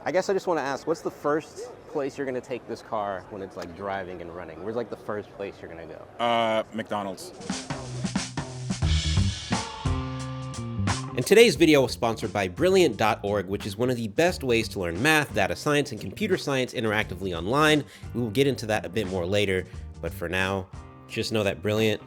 I guess I just want to ask, what's the first place you're going to take this car when it's like driving and running? Where's like the first place you're going to go? McDonald's. And today's video was sponsored by Brilliant.org, which is one of the best ways to learn math, data science, and computer science interactively online. We will get into that a bit more later, but for now, just know that Brilliant,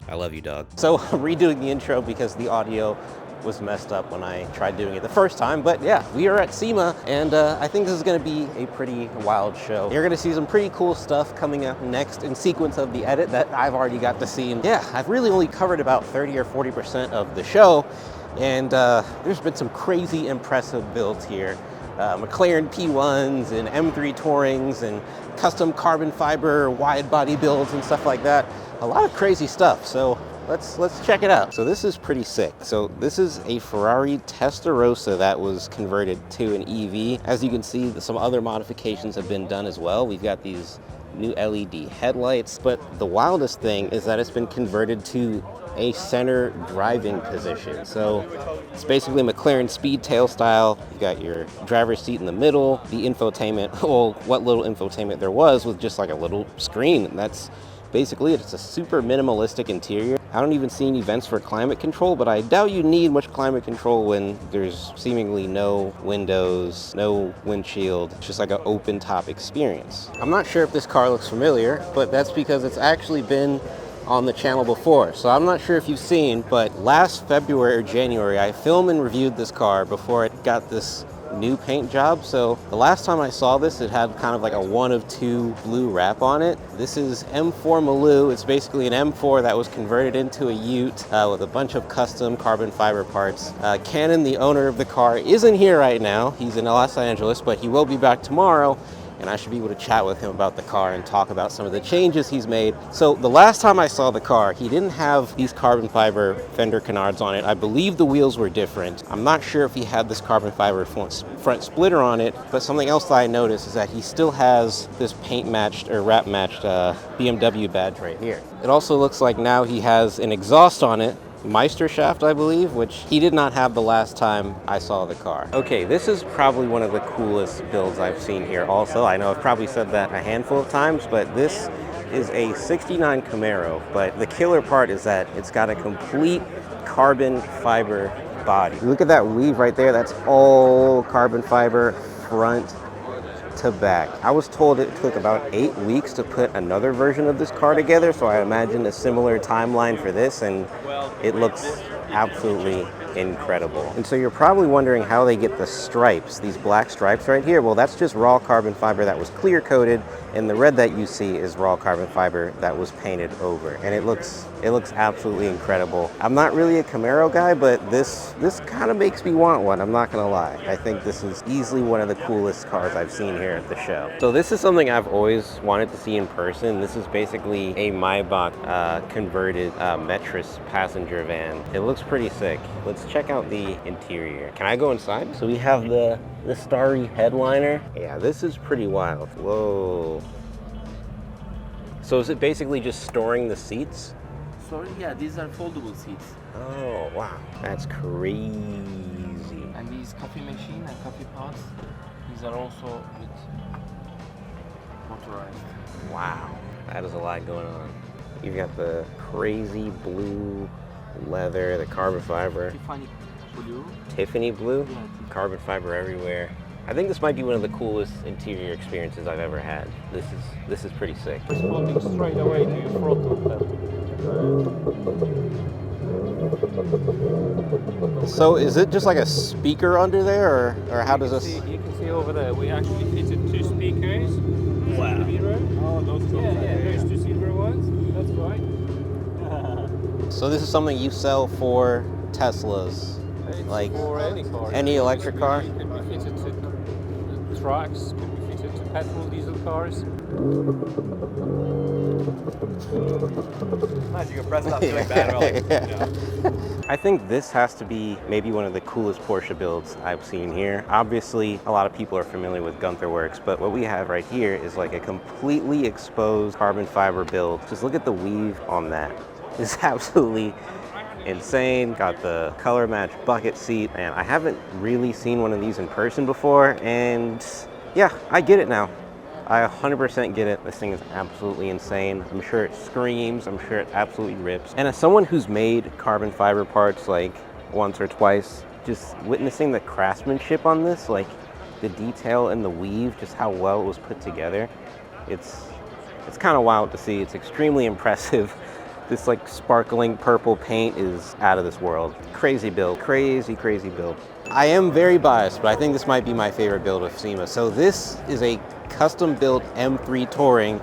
I love you, dog. So redoing the intro because the audio was messed up when I tried doing it the first time, but yeah, we are at SEMA, and I think this is gonna be a pretty wild show. You're gonna see some pretty cool stuff coming up next in sequence of the edit that I've already got to see. And yeah, I've really only covered about 30 or 40% of the show, and there's been some crazy impressive builds here. McLaren P1s and M3 Tourings and custom carbon fiber wide body builds and stuff like that. A lot of crazy stuff, so let's check it out. So this is pretty sick. So this is a Ferrari Testarossa that was converted to an EV. As you can see, some other modifications have been done as well. We've got these new LED headlights, but the wildest thing is that it's been converted to a center driving position. So it's basically McLaren Speedtail style. You got your driver's seat in the middle, the infotainment, well, what little infotainment there was just like a little screen. And that's basically it. It's a super minimalistic interior. I don't even see any vents for climate control, but I doubt you need much climate control when there's seemingly no windows, no windshield. It's just like an open top experience. I'm not sure if this car looks familiar, but that's because it's actually been on the channel before. So I'm not sure if you've seen, but last February or January, I filmed and reviewed this car before it got this new paint job. So the last time I saw this, it had kind of like a 1 of 2 blue wrap on it. This is M4 Maloo. It's basically an M4 that was converted into a Ute with a bunch of custom carbon fiber parts. Cannon, the owner of the car, isn't here right now. He's in Los Angeles, but he will be back tomorrow, and I should be able to chat with him about the car and talk about some of the changes he's made. So the last time I saw the car, he didn't have these carbon fiber fender canards on it. I believe the wheels were different. I'm not sure if he had this carbon fiber front splitter on it, but something else that I noticed is that he still has this paint matched or wrap matched BMW badge right here. It also looks like now he has an exhaust on it, Meister shaft, I believe, which he did not have the last time I saw the car. Okay, this is probably one of the coolest builds I've seen here also. I know I've probably said that a handful of times, but this is a 69 Camaro, but the killer part is that it's got a complete carbon fiber body. Look at that weave right there. That's all carbon fiber front to back. I was told it took about 8 weeks to put another version of this car together, so I imagine a similar timeline for this, and it looks absolutely incredible. And so you're probably wondering how they get the stripes, these black stripes right here. Well, that's just raw carbon fiber that was clear coated, and the red that you see is raw carbon fiber that was painted over, and it looks absolutely incredible. I'm not really a Camaro guy, but this kind of makes me want one, I'm not gonna lie. I think this is easily one of the coolest cars I've seen here at the show. So this is something I've always wanted to see in person. This is basically a Maybach converted Metris passenger van. It looks pretty sick. Let's check out the interior. Can I go inside? So we have the starry headliner. Yeah, this is pretty wild. Whoa. So is it basically just storing the seats? Sorry, yeah, these are foldable seats. Oh, wow. That's crazy. And these coffee machine and coffee pots, these are also with motorized. Wow. That is a lot going on. You've got the crazy blue leather, the carbon fiber. Tiffany blue? Yeah. Carbon fiber everywhere. I think this might be one of the coolest interior experiences I've ever had. This is pretty sick. Responding straight away to your throttle pedal. So is it just like a speaker under there, or how does this? You can see over there, we actually fitted 2 speakers. Wow. The mirror. Oh, those two. There's 2 silver ones. That's right. So this is something you sell for Teslas? It's like for any car. Any electric car? It can be fitted to trucks, can be fitted to petrol, diesel cars. Nice, you can press it up to like that. Like, I think this has to be maybe one of the coolest Porsche builds I've seen here. Obviously, a lot of people are familiar with Gunther Works, but what we have right here is like a completely exposed carbon fiber build. Just look at the weave on that. It's absolutely insane. Got the color match bucket seat, and I haven't really seen one of these in person before, and yeah, I get it now. I 100% get it. This thing is absolutely insane. I'm sure it screams, I'm sure it absolutely rips. And as someone who's made carbon fiber parts like once or twice, just witnessing the craftsmanship on this, like the detail and the weave, just how well it was put together, it's kind of wild to see. It's extremely impressive. This like sparkling purple paint is out of this world. Crazy build, crazy build. I am very biased, but I think this might be my favorite build of SEMA. So this is a custom built M3 Touring.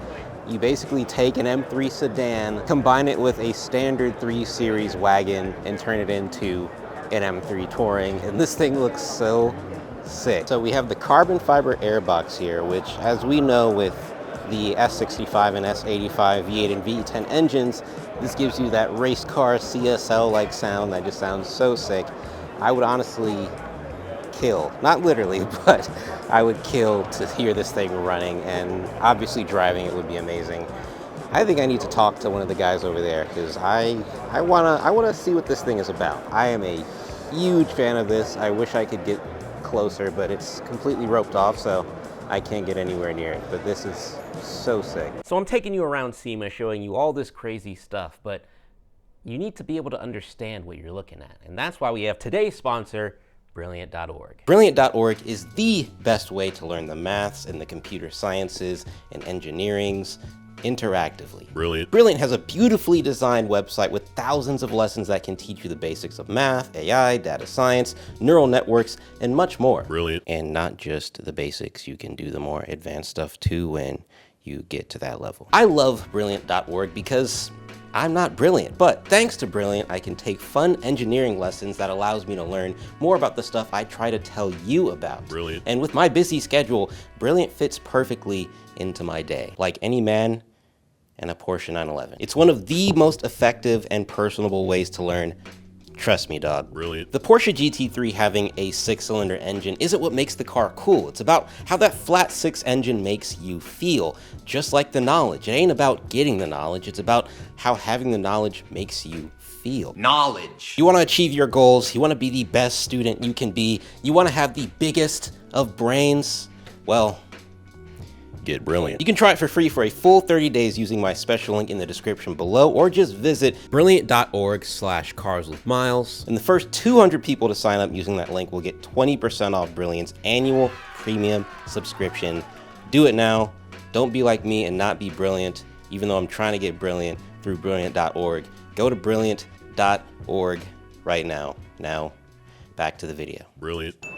You basically take an M3 sedan, combine it with a standard 3 Series wagon, and turn it into an M3 Touring. And this thing looks so sick. So we have the carbon fiber airbox here, which, as we know with the S65 and S85 V8 and V10 engines, this gives you that race car CSL-like sound that just sounds so sick. I would honestly kill, not literally, but I would kill to hear this thing running, and obviously driving it would be amazing. I think I need to talk to one of the guys over there because I wanna see what this thing is about. I am a huge fan of this. I wish I could get closer, but it's completely roped off, so I can't get anywhere near it, but this is so sick. So I'm taking you around SEMA, showing you all this crazy stuff, but you need to be able to understand what you're looking at. And that's why we have today's sponsor, Brilliant.org. Brilliant.org is the best way to learn the maths and the computer sciences and engineerings interactively. Brilliant has a beautifully designed website with thousands of lessons that can teach you the basics of math, AI, data science, neural networks, and much more. And not just the basics, you can do the more advanced stuff too when you get to that level. I love Brilliant.org because I'm not brilliant, but thanks to Brilliant, I can take fun engineering lessons that allows me to learn more about the stuff I try to tell you about. And with my busy schedule, Brilliant fits perfectly into my day, like any man and a Porsche 911. It's one of the most effective and personable ways to learn. Trust me, dog. The Porsche GT3 having a 6-cylinder engine isn't what makes the car cool. It's about how that flat 6 engine makes you feel, just like the knowledge. It ain't about getting the knowledge, it's about how having the knowledge makes you feel. Knowledge. You want to achieve your goals, you want to be the best student you can be, you want to have the biggest of brains, well, get Brilliant. You can try it for free for a full 30 days using my special link in the description below, or just visit brilliant.org/carswithmiles. And the first 200 people to sign up using that link will get 20% off Brilliant's annual premium subscription. Do it now. Don't be like me and not be brilliant, even though I'm trying to get brilliant through brilliant.org. Go to brilliant.org right now. Now, back to the video.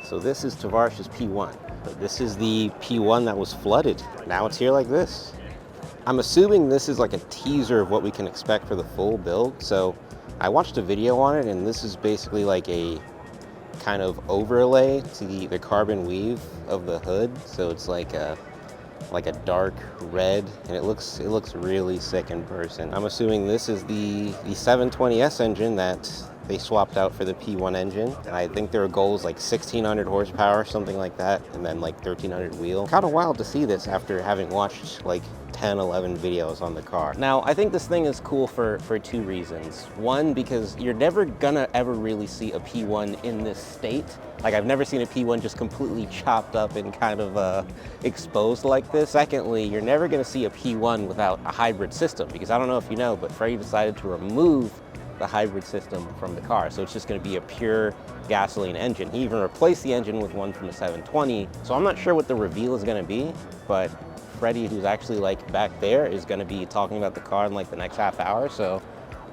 So this is Tavarish's P1, but this is the P1 that was flooded. Now it's here like this. I'm assuming this is like a teaser of what we can expect for the full build. So I watched a video on it, and this is basically like a kind of overlay to the carbon weave of the hood. So it's like a dark red, and it looks really sick in person. I'm assuming this is the 720S engine that they swapped out for the P1 engine, and I think their goal is like 1600 horsepower, something like that, and then like 1300 wheel. Kind of wild to see this after having watched like 10, 11 videos on the car. Now, I think this thing is cool for 2 reasons. One, because you're never gonna ever really see a P1 in this state. Like, I've never seen a P1 just completely chopped up and kind of exposed like this. Secondly, you're never gonna see a P1 without a hybrid system, because I don't know if you know, but Freddie decided to remove the hybrid system from the car. So it's just gonna be a pure gasoline engine. He even replaced the engine with one from the 720. So I'm not sure what the reveal is gonna be, but Freddie, who's actually like back there, is gonna be talking about the car in like the next half hour. So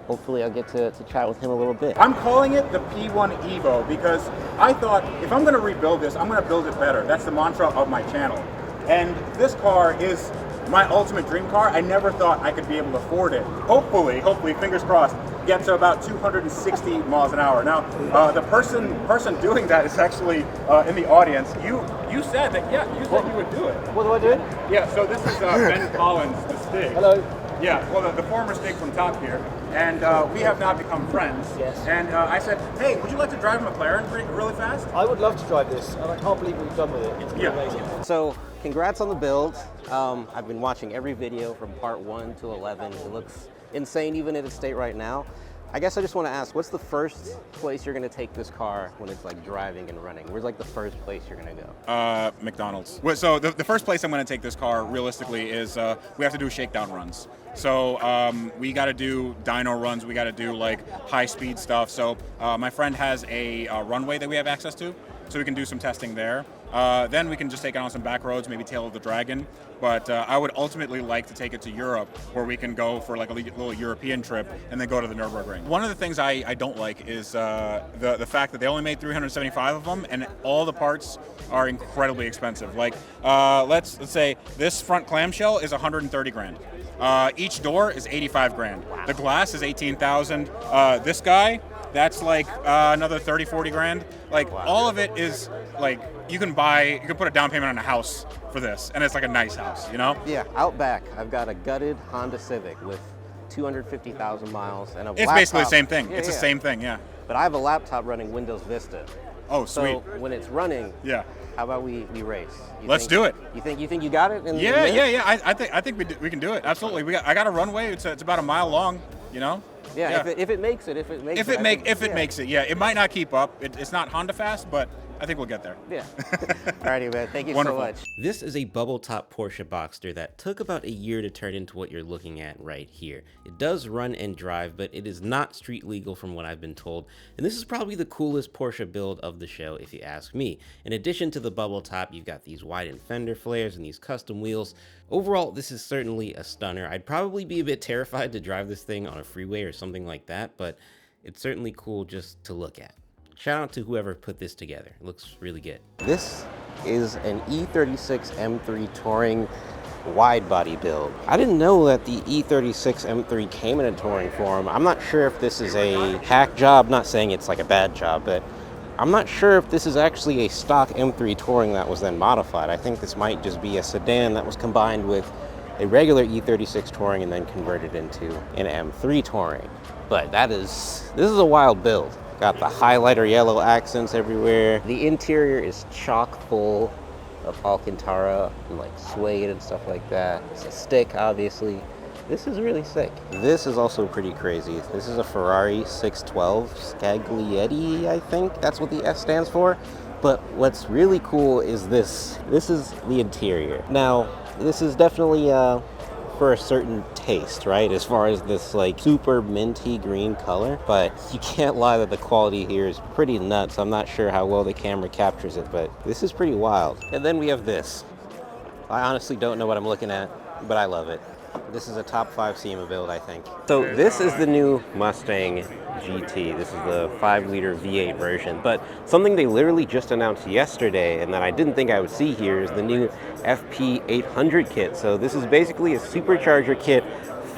hopefully I'll get to chat with him a little bit. I'm calling it the P1 Evo because I thought if I'm gonna rebuild this, I'm gonna build it better. That's the mantra of my channel. And this car is my ultimate dream car. I never thought I could be able to afford it. Hopefully, fingers crossed, get to about 260 miles an hour. Now, the person doing that is actually in the audience. You said that, yeah, you said you would do it. What do I do? Yeah, so this is Ben Collins, the Stig. Hello. Yeah, well, the former Stig from top here. And we have now become friends. Yes. And I said, hey, would you like to drive a McLaren really fast? I would love to drive this, and I can't believe what you've done with it. It's been amazing. So, congrats on the build. I've been watching every video from part 1 to 11. It looks insane even in its state right now. I guess I just want to ask, what's the first place you're going to take this car when it's like driving and running? Where's like the first place you're going to go? McDonald's. So the first place I'm going to take this car realistically is we have to do shakedown runs. So we got to do dyno runs. We got to do like high speed stuff. So my friend has a runway that we have access to, so we can do some testing there. Then we can just take it on some back roads, maybe Tail of the Dragon. But I would ultimately like to take it to Europe, where we can go for like a little European trip and then go to the Nürburgring. One of the things I don't like is the fact that they only made 375 of them, and all the parts are incredibly expensive. Like let's say this front clamshell is 130 grand. Each door is 85 grand. The glass is 18,000. This guy, that's like another 30, 40 grand. Like all of it is like you can put a down payment on a house for this, and it's like a nice house, you know? Yeah, out back, I've got a gutted Honda Civic with 250,000 miles and a laptop. It's basically the same thing. Yeah, it's the same thing, yeah. But I have a laptop running Windows Vista. Oh, sweet. So when it's running, Yeah. how about we race? Let's do it. You think you got it? Yeah. I think we can do it. Absolutely. I got a runway. It's about a mile long, you know? Yeah. If it makes it. If it makes it, yeah. It might not keep up. It's not Honda fast, but I think we'll get there. Yeah. Alrighty, man. Thank you Wonderful. so much. This is a bubble top Porsche Boxster that took about a year to turn into what you're looking at right here. It does run and drive, but it is not street legal from what I've been told. And this is probably the coolest Porsche build of the show, if you ask me. In addition to the bubble top, you've got these widened fender flares and these custom wheels. Overall, this is certainly a stunner. I'd probably be a bit terrified to drive this thing on a freeway or something like that, but it's certainly cool just to look at. Shout out to whoever put this together. It looks really good. This is an E36 M3 Touring wide body build. I didn't know that the E36 M3 came in a touring form. I'm not sure if this is a hack job, not saying it's like a bad job, but I'm not sure if this is actually a stock M3 Touring that was then modified. I think this might just be a sedan that was combined with a regular E36 Touring and then converted into an M3 Touring. But this is a wild build. Got the highlighter yellow accents everywhere. The interior is chock full of Alcantara and like suede and stuff like that. It's a stick, obviously. This is really sick. This is also pretty crazy. This is a Ferrari 612 Scaglietti, I think that's what the S stands for. But what's really cool is this. This is the interior. Now, this is definitely for a certain taste, right? As far as this like super minty green color, but you can't lie that the quality here is pretty nuts. I'm not sure how well the camera captures it, but this is pretty wild. And then we have this. I honestly don't know what I'm looking at, but I love it. This is a top 5 SEMA build, I think. So this is the new Mustang GT. This is the 5-liter V8 version. But something they literally just announced yesterday and that I didn't think I would see here is the new FP800 kit. So this is basically a supercharger kit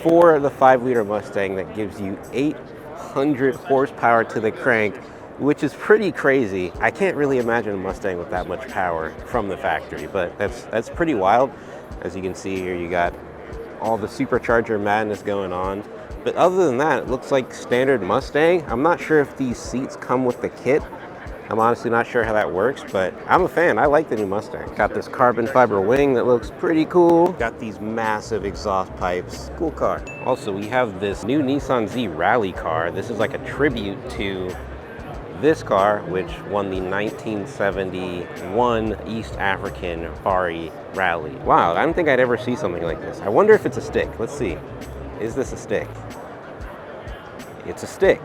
for the 5-liter Mustang that gives you 800 horsepower to the crank, which is pretty crazy. I can't really imagine a Mustang with that much power from the factory, but that's pretty wild. As you can see here, you got all the supercharger madness going on. But other than that, it looks like standard Mustang. I'm not sure if these seats come with the kit. I'm honestly not sure how that works, but I'm a fan. I like the new Mustang. Got this carbon fiber wing that looks pretty cool. Got these massive exhaust pipes. Cool car. Also, we have this new Nissan Z rally car. This is like a tribute to this car, which won the 1971 East African Fari Rally. Wow, I don't think I'd ever see something like this. I wonder if it's a stick. Let's see. Is this a stick? It's a stick,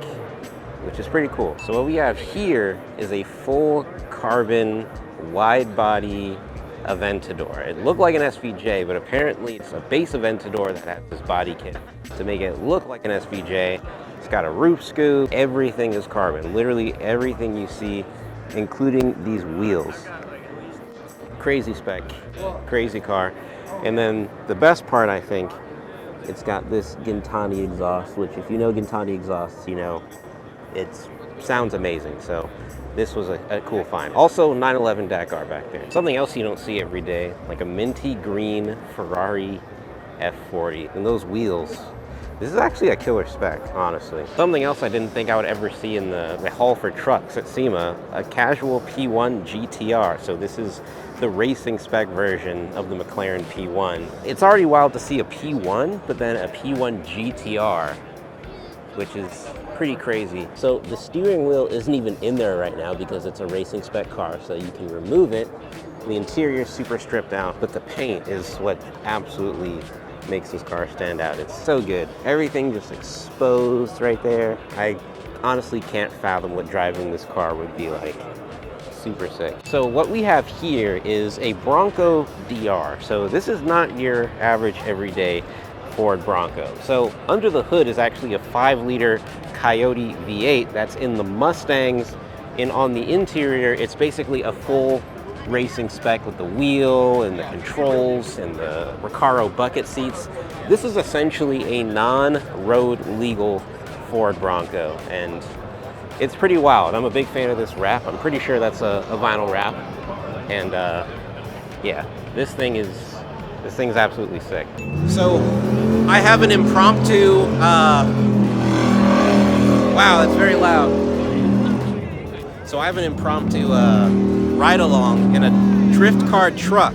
which is pretty cool. So what we have here is a full carbon wide body Aventador. It looked like an SVJ, but apparently it's a base Aventador that has this body kit to make it look like an SVJ. It's got a roof scoop. Everything is carbon. Literally everything you see, including these wheels. Crazy spec, crazy car. And then the best part, I think, it's got this Gintani exhaust, which if you know Gintani exhausts, you know it sounds amazing. So this was a cool find. Also 911 Dakar back there. Something else you don't see every day, like a minty green Ferrari F40. And those wheels, this is actually a killer spec, honestly. Something else I didn't think I would ever see in the hall for trucks at SEMA, a casual P1 GTR. So this is the racing spec version of the McLaren P1. It's already wild to see a P1, but then a P1 GTR, which is pretty crazy. So the steering wheel isn't even in there right now because it's a racing spec car, so you can remove it. The interior is super stripped down, but the paint is what absolutely makes this car stand out. It's so good. Everything just exposed right there. I honestly can't fathom what driving this car would be like. Super sick. So what we have here is a Bronco DR. So this is not your average everyday Ford Bronco. So under the hood is actually a 5-liter Coyote V8 that's in the Mustangs, and on the interior it's basically a full racing spec with the wheel and the controls and the Recaro bucket seats. This is essentially a non-road legal Ford Bronco, and it's pretty wild. I'm a big fan of this wrap. I'm pretty sure that's a vinyl wrap, and yeah, this thing's absolutely sick. So I have an impromptu wow, that's very loud. So I have an impromptu ride along in a drift car truck,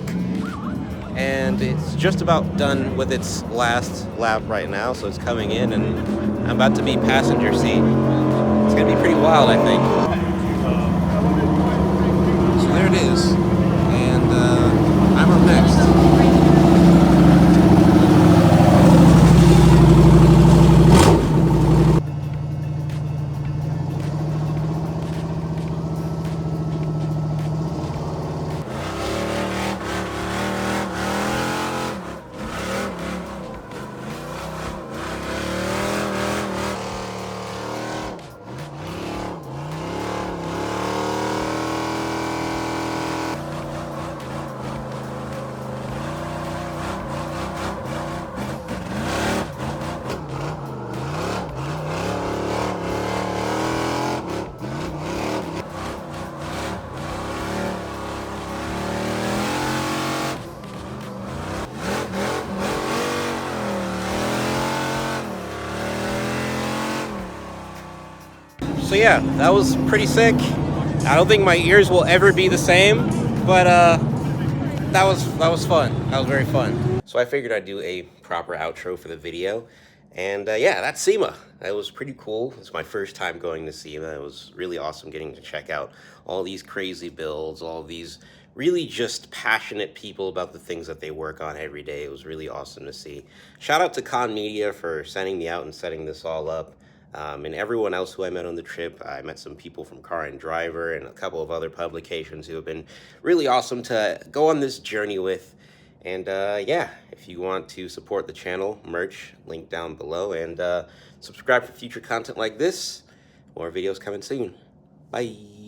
and it's just about done with its last lap right now, so it's coming in and I'm about to be passenger seat. It's gonna be pretty wild, I think. So there it is, and I'm up next. So yeah, that was pretty sick. I don't think my ears will ever be the same, but that was fun. That was very fun. So I figured I'd do a proper outro for the video. And yeah, that's SEMA. That was pretty cool. It's my first time going to SEMA. It was really awesome getting to check out all these crazy builds, all these really just passionate people about the things that they work on every day. It was really awesome to see. Shout out to Con Media for sending me out and setting this all up. And everyone else who I met on the trip. I met some people from Car and Driver and a couple of other publications who have been really awesome to go on this journey with. And yeah, if you want to support the channel, merch, link down below, and subscribe for future content like this. More videos coming soon. Bye.